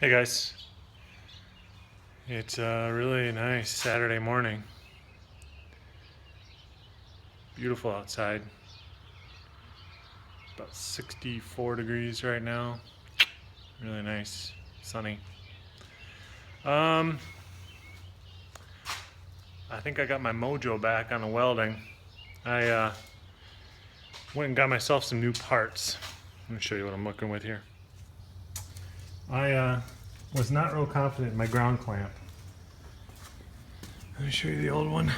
Hey guys, it's a really nice Saturday morning. Beautiful outside. About 64 degrees right now. Really nice, sunny. Um, I think I got my mojo back on the welding. I went and got myself some new parts. Let me show you what I'm working with here. I was not real confident in my ground clamp. Let me show you the old one.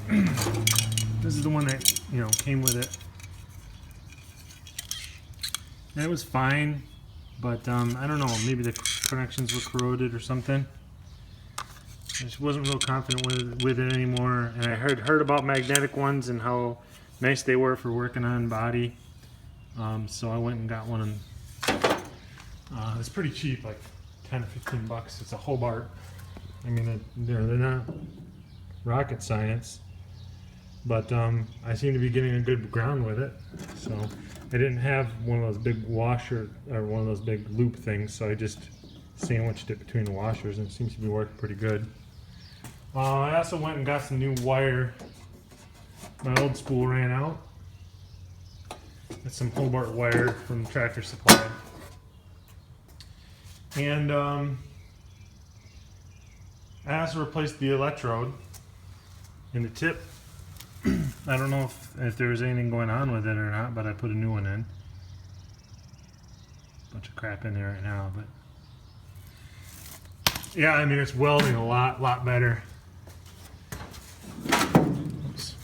This is the one that, came with it. And it was fine, but I don't know, maybe the connections were corroded or something. I just wasn't real confident with it anymore. And I heard about magnetic ones and how nice they were for working on body. So I went and got one. And it's pretty cheap, like 10 or 15 bucks. It's a Hobart. I mean, they're not rocket science. But I seem to be getting a good ground with it. So I didn't have one of those big washer or one of those big loop things, so I just sandwiched it between the washers, and it seems to be working pretty good. I also went and got some new wire. My old spool ran out. That's some Hobart wire from Tractor Supply. And I also replaced the electrode in the tip. I don't know if there was anything going on with it or not, but I put a new one in. Bunch of crap in there right now, but yeah, I mean, it's welding a lot better. Oops.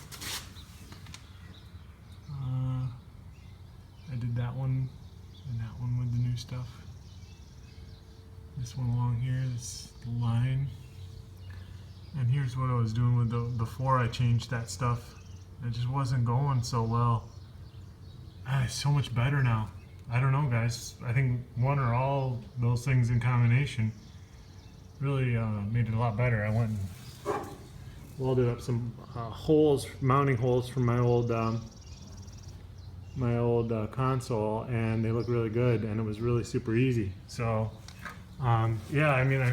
I did that one and that one with the new stuff. This one along here, this line. And here's what I was doing with before I changed that stuff. It just wasn't going so well. It's so much better now. I don't know, guys. I think one or all those things in combination really made it a lot better. I went and welded up some holes, mounting holes from my old console, and they look really good, and it was really super easy. So yeah, I mean,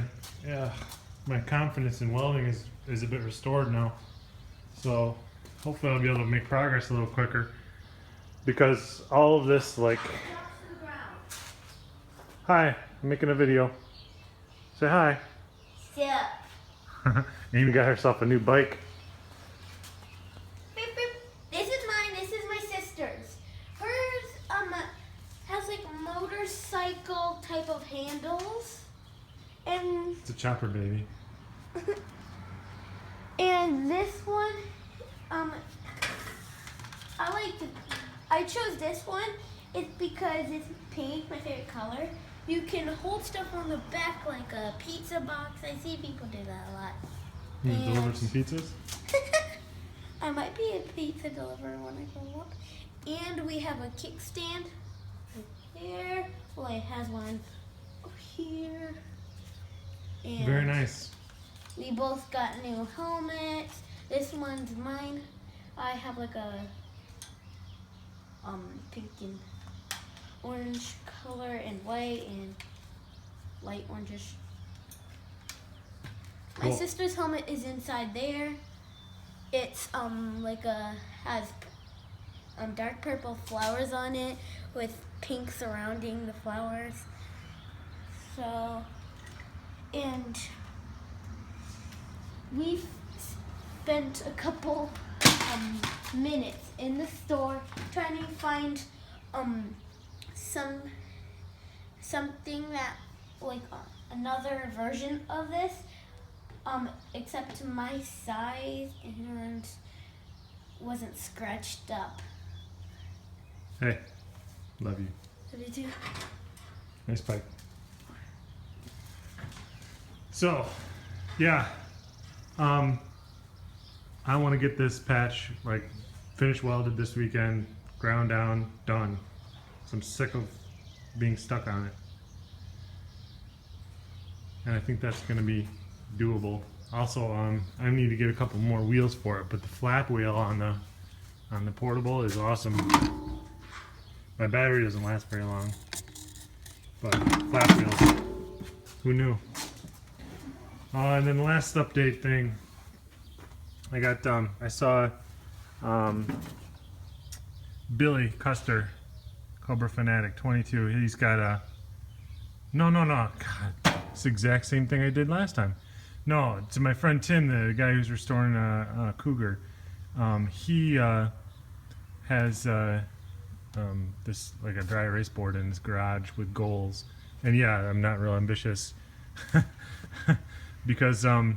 my confidence in welding is a bit restored now. So hopefully I'll be able to make progress a little quicker, because all of this, like, hi, I'm making a video. Say hi. Yeah. Amy got herself a new bike. Beep, beep. This is mine. This is my sister's. Hers has like motorcycle type of handles, and It's a chopper, baby. and this one, I chose this one. It's because it's pink, my favorite color. You can hold stuff on the back like a pizza box. I see people do that a lot. You can deliver some pizzas? I might be a pizza deliverer when I grow up. And we have a kickstand right there. Well, it has one over here. And Very nice. we both got new helmets. This one's mine. I have like a pink and orange color and white and light orangish. My Cool. sister's helmet is inside there. It's has dark purple flowers on it with pink surrounding the flowers. So, and we've spent a couple minutes in the store trying to find something that like another version of this except to my size and wasn't scratched up. Hey, love you. What did you do? Nice bike. So, yeah, I want to get this patch like finished welded this weekend, ground down, done. So I'm sick of being stuck on it, and I think that's going to be doable. Also, I need to get a couple more wheels for it, but the flap wheel on the portable is awesome. My battery doesn't last very long. but flat wheels. Who knew? And then the last update thing, I got I saw Billy Custer, Cobra Fanatic 22. He's got a no. God, it's the exact same thing I did last time. No, to my friend Tim, the guy who's restoring a Cougar. He has this like a dry erase board in his garage with goals, and yeah, I'm not real ambitious because I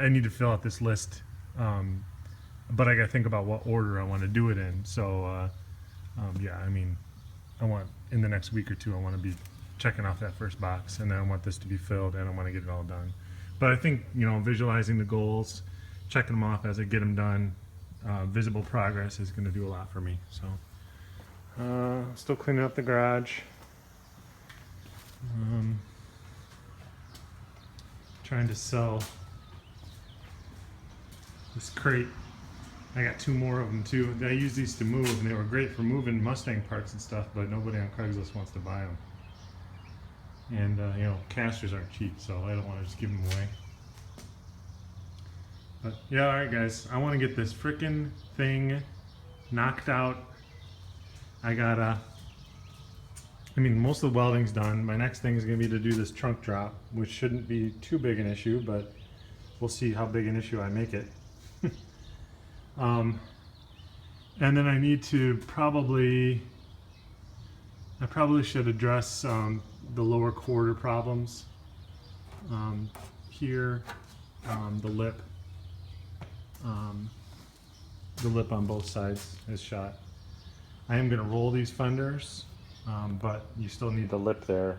need to fill out this list, but I got to think about what order I want to do it in. So yeah, I mean, I want in the next week or two I want to be checking off that first box, and then I want this to be filled, and I want to get it all done. But I think, you know, visualizing the goals, checking them off as I get them done, visible progress is going to do a lot for me. So still cleaning up the garage, trying to sell this crate. I got 2 more of them too. I use these to move, and they were great for moving Mustang parts and stuff, but nobody on Craigslist wants to buy them. And you know, casters aren't cheap, so I don't want to just give them away. But yeah, alright guys, I want to get this frickin' thing knocked out. I mean, most of the welding's done. My next thing is going to be to do this trunk drop, which shouldn't be too big an issue, but we'll see how big an issue I make it. And then I need to I probably should address the lower quarter problems. Here, the lip on both sides is shot. I am going to roll these fenders, but you still need the lip there.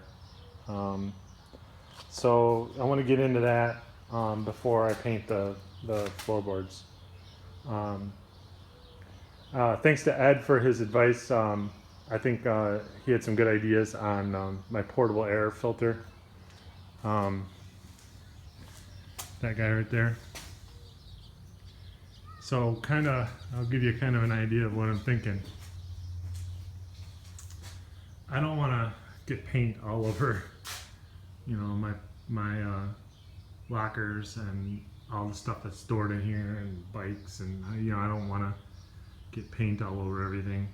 So I want to get into that before I paint the floorboards. Thanks to Ed for his advice. I think he had some good ideas on my portable air filter. That guy right there. So I'll give you kind of an idea of what I'm thinking. I don't want to get paint all over, you know, my lockers and all the stuff that's stored in here and bikes, and you know, I don't want to get paint all over everything.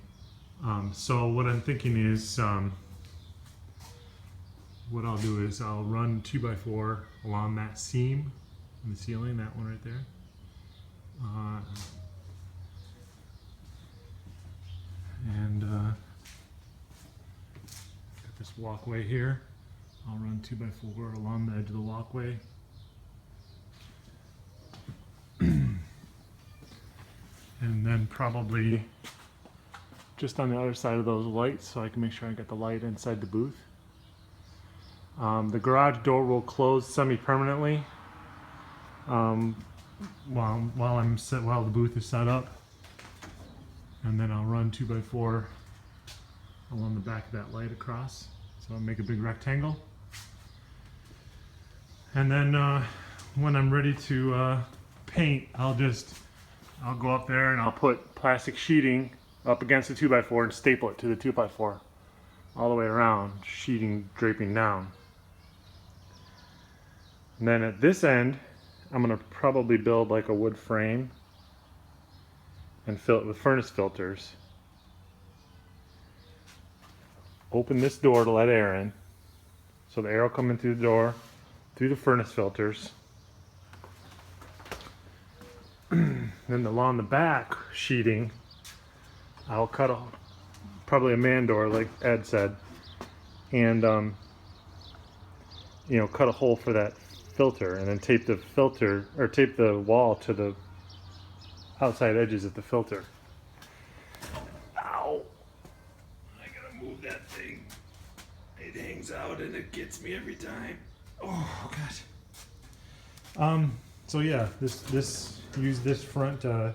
So what I'm thinking is, what I'll do is I'll run 2x4 along that seam in the ceiling, that one right there. Got this walkway here. I'll run 2x4 along the edge of the walkway. And then probably just on the other side of those lights, so I can make sure I get the light inside the booth. The garage door will close semi-permanently while the booth is set up, and then I'll run 2x4 along the back of that light across, so I'll make a big rectangle. And then when I'm ready to paint, I'll go up there and I'll put plastic sheeting up against the 2x4 and staple it to the 2x4 all the way around, sheeting draping down. And then at this end, I'm going to probably build like a wood frame and fill it with furnace filters. Open this door to let air in, so the air will come in through the door, through the furnace filters. Then along the back sheeting, I'll cut probably a man door like Ed said, and you know, cut a hole for that filter, and then tape the filter, or tape the wall to the outside edges of the filter. Ow! I gotta move that thing. It hangs out and it gets me every time. Oh god. So yeah, use this front kind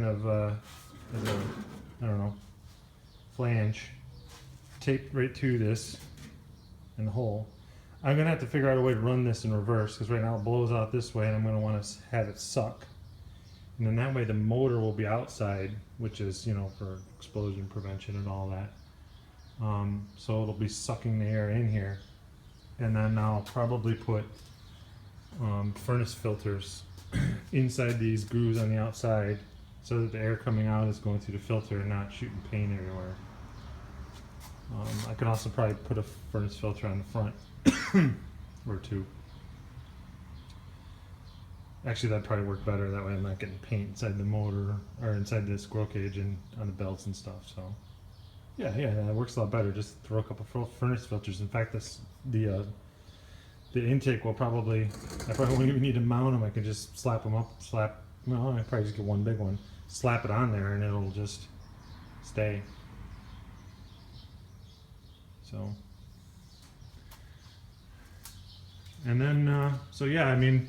of as a, I don't know, flange, taped right to this in the hole. I'm gonna have to figure out a way to run this in reverse, because right now it blows out this way, and I'm gonna want to have it suck, and then that way the motor will be outside, which is, you know, for explosion prevention and all that. so it'll be sucking the air in here. And then I'll probably put furnace filters inside these grooves on the outside, so that the air coming out is going through the filter and not shooting paint everywhere. I could also probably put a furnace filter on the front or two. Actually, that'd probably work better. That way I'm not getting paint inside the motor or inside the squirrel cage and on the belts and stuff. So yeah, that works a lot better. Just throw a couple furnace filters. In fact, the intake will probably, I probably won't even need to mount them. I can just slap them up, well, I probably just get one big one, slap it on there, and it'll just stay. So, and then, so yeah, I mean,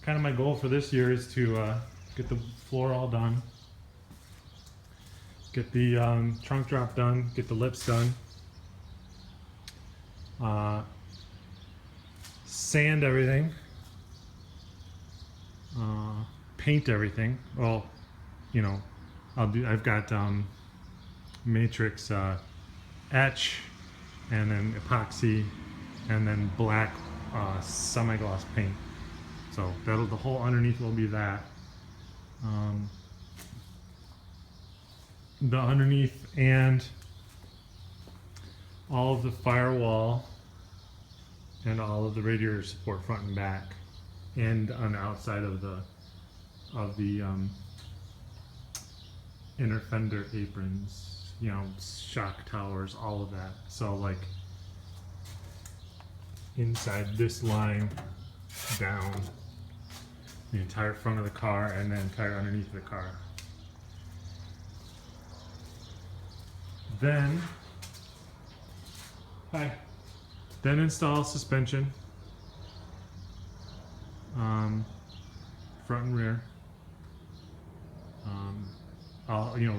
kind of my goal for this year is to get the floor all done, get the trunk drop done, get the lips done, sand everything, paint everything. Well, you know, I've got matrix etch, and then epoxy, and then black semi-gloss paint. So the whole underneath will be that. The underneath and all of the firewall and all of the radiator support front and back, and on the outside of the inner fender aprons, you know, shock towers, all of that. So like inside this line down the entire front of the car and the entire underneath of the car. Then install suspension, front and rear.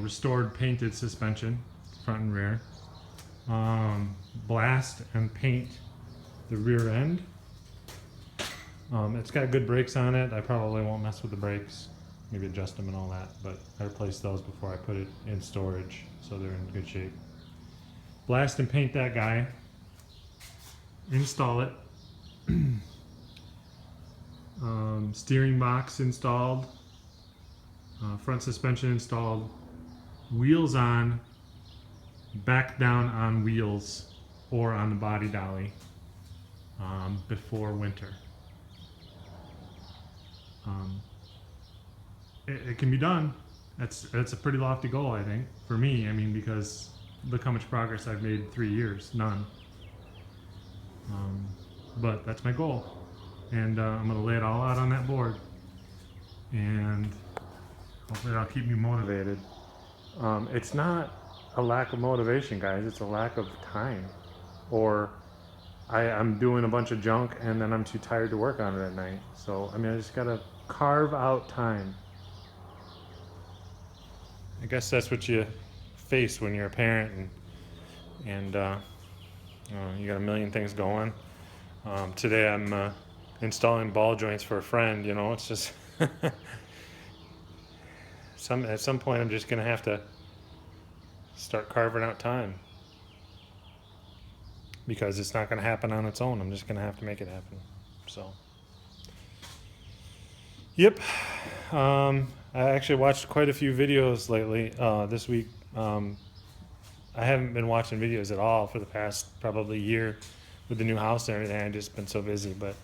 Restored painted suspension, front and rear. Blast and paint the rear end. It's got good brakes on it. I probably won't mess with the brakes, maybe adjust them and all that, but I replaced those before I put it in storage, so they're in good shape. Blast and paint that guy. Install it. Steering box installed. Front suspension installed. Wheels on. Back down on wheels or on the body dolly before winter. It can be done. That's a pretty lofty goal, I think, for me. I mean, because look how much progress I've made in 3 years. None. But that's my goal, and I'm going to lay it all out on that board, and hopefully that'll keep me motivated. It's not a lack of motivation, guys. It's a lack of time, or I'm doing a bunch of junk and then I'm too tired to work on it at night. So I mean, I just gotta carve out time. I guess that's what you face when you're a parent, and you got a million things going. Today I'm installing ball joints for a friend. You know, it's just at some point I'm just gonna have to start carving out time, because it's not gonna happen on its own. I'm just gonna have to make it happen. So, yep. I actually watched quite a few videos lately this week. I haven't been watching videos at all for the past probably year with the new house and everything. I've just been so busy, but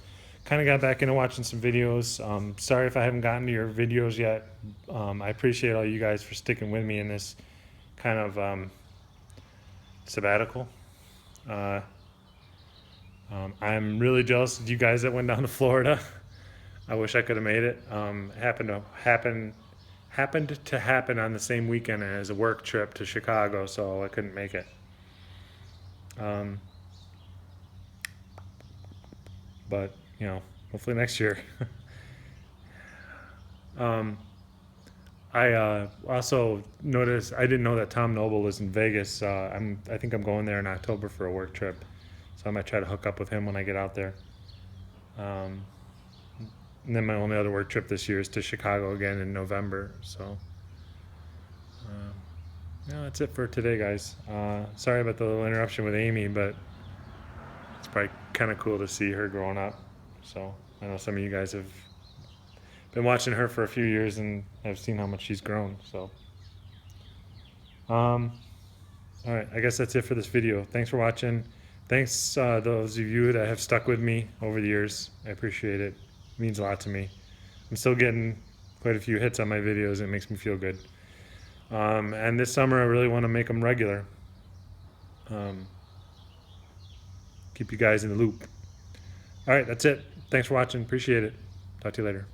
kind of got back into watching some videos. Sorry if I haven't gotten to your videos yet. I appreciate all you guys for sticking with me in this kind of sabbatical. I'm really jealous of you guys that went down to Florida. I wish I could have made it. Happened to happen on the same weekend as a work trip to Chicago, so I couldn't make it. But you know, hopefully next year. I also noticed, I didn't know that Tom Noble was in Vegas. I think I'm going there in October for a work trip, so I might try to hook up with him when I get out there. And then my only other work trip this year is to Chicago again in November. So No, that's it for today, guys. Sorry about the little interruption with Amy, but it's probably kind of cool to see her growing up. So I know some of you guys have been watching her for a few years and have seen how much she's grown. So, all right, I guess that's it for this video. Thanks for watching. Thanks those of you that have stuck with me over the years. I appreciate it. It means a lot to me. I'm still getting quite a few hits on my videos. It makes me feel good. And this summer I really want to make them regular. Keep you guys in the loop. All right, that's it. Thanks for watching. Appreciate it. Talk to you later.